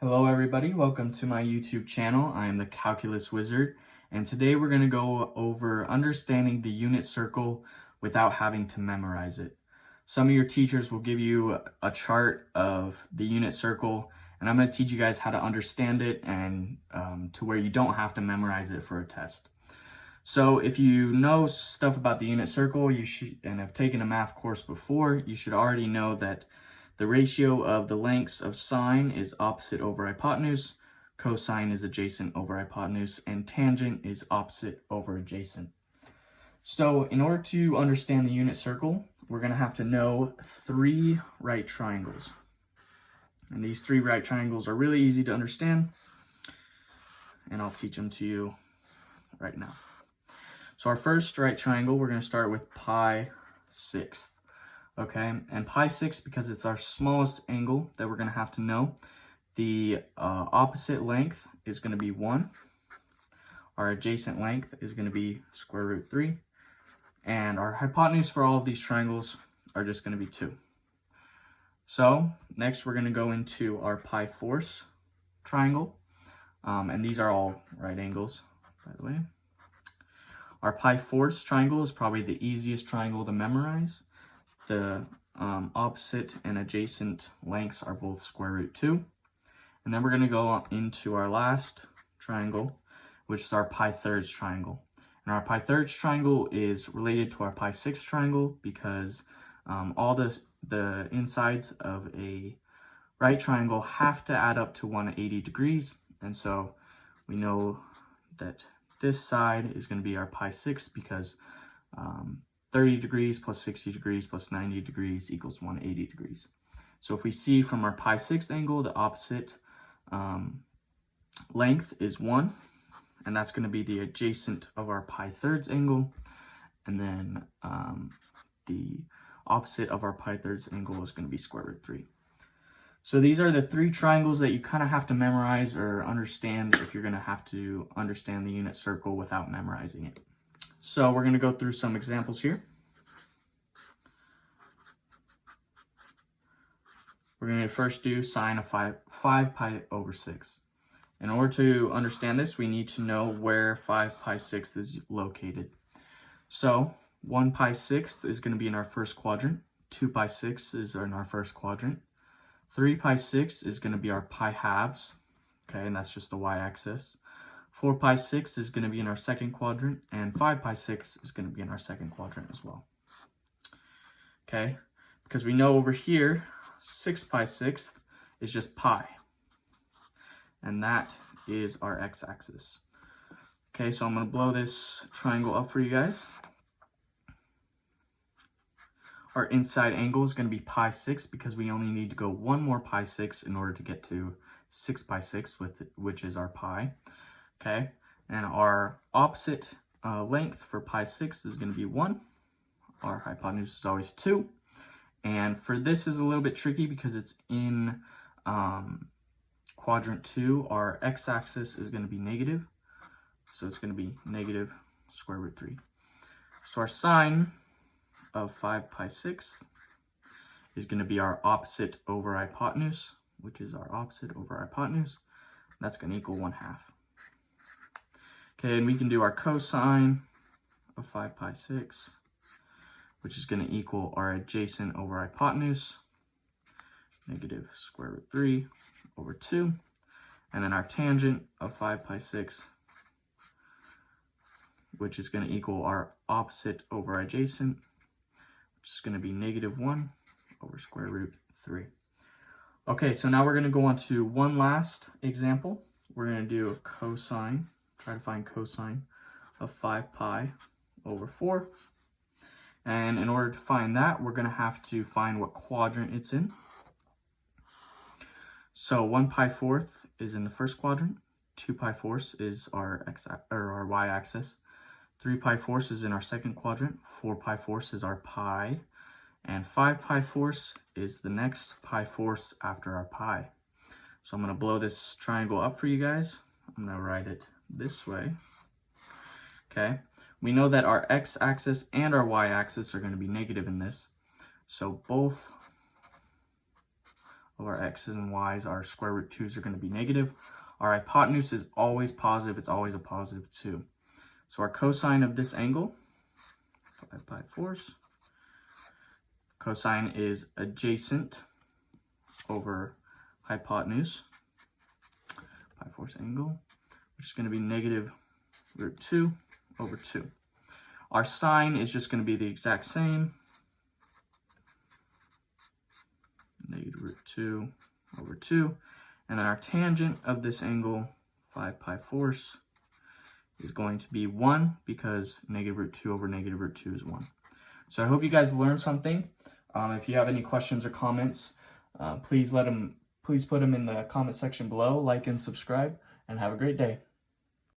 Hello everybody, welcome to my YouTube channel. I am the Calculus Wizard, and today we're going to go over understanding the unit circle without having to memorize it. Some of your teachers will give you a chart of the unit circle, and I'm going to teach you guys how to understand it and to where you don't have to memorize it for a test. So if you know stuff about the unit circle and have taken a math course before, you should already know that the ratio of the lengths of sine is opposite over hypotenuse, cosine is adjacent over hypotenuse, and tangent is opposite over adjacent. So in order to understand the unit circle, we're going to have to know three right triangles. And these three right triangles are really easy to understand, and I'll teach them to you right now. So our first right triangle, we're going to start with pi sixth. Okay, and pi 6, because it's our smallest angle that we're going to have to know, the opposite length is going to be 1. Our adjacent length is going to be square root 3. And our hypotenuse for all of these triangles are just going to be 2. So next we're going to go into our pi fourths triangle. And these are all right angles, by the way. Our pi fourths triangle is probably the easiest triangle to memorize. The opposite and adjacent lengths are both square root 2. And then we're going to go into our last triangle, which is our pi thirds triangle. And our pi thirds triangle is related to our pi sixth triangle because all the insides of a right triangle have to add up to 180 degrees. And so we know that this side is going to be our pi sixth because 30 degrees plus 60 degrees plus 90 degrees equals 180 degrees. So if we see from our pi sixth angle, the opposite length is 1, and that's going to be the adjacent of our pi thirds angle. And then the opposite of our pi thirds angle is going to be square root 3. So these are the three triangles that you kind of have to memorize or understand if you're going to have to understand the unit circle without memorizing it. So we're going to go through some examples here. We're going to first do sine of 5 pi over 6. In order to understand this, we need to know where 5 pi sixth is located. So 1 pi sixth is going to be in our first quadrant. 2 pi sixth is in our first quadrant. 3 pi sixth is going to be our pi halves. Okay, and that's just the y-axis. 4 pi 6 is going to be in our second quadrant, and 5 pi 6 is going to be in our second quadrant as well. Okay, because we know over here, 6 pi 6 is just pi, and that is our x-axis. Okay, so I'm going to blow this triangle up for you guys. Our inside angle is going to be pi 6 because we only need to go one more pi 6 in order to get to 6 pi 6, which is our pi. Okay, and our opposite length for pi 6 is going to be 1. Our hypotenuse is always 2. And for this is a little bit tricky because it's in quadrant 2. Our x-axis is going to be negative. So it's going to be negative square root 3. So our sine of 5 pi 6 is going to be our opposite over hypotenuse, which is our opposite over hypotenuse. That's going to equal 1/2. Okay, and we can do our cosine of 5 pi 6, which is going to equal our adjacent over hypotenuse, negative square root 3 over 2. And then our tangent of 5 pi 6, which is going to equal our opposite over adjacent, which is going to be negative 1 over square root 3. Okay, so now we're going to go on to one last example. We're going to do a cosine. Try to find cosine of 5 pi over 4. And in order to find that, we're going to have to find what quadrant it's in. So 1 pi fourth is in the first quadrant. 2 pi fourths is our y-axis. 3 pi fourths is in our second quadrant. 4 pi fourths is our pi. And 5 pi fourths is the next pi fourths after our pi. So I'm going to blow this triangle up for you guys. I'm going to write it this way. Okay, we know that our x-axis and our y-axis are going to be negative in this. So both of our x's and y's, our square root 2's are going to be negative. Our hypotenuse is always positive. It's always a positive 2. So our cosine of this angle, 5/4, cosine is adjacent over hypotenuse, 5/4 angle, which is going to be negative root 2 over 2. Our sine is just going to be the exact same, negative root 2 over 2. And then our tangent of this angle, 5/4, is going to be 1 because negative root 2 over negative root 2 is 1. So I hope you guys learned something. If you have any questions or comments, please put them in the comment section below. Like and subscribe, and have a great day.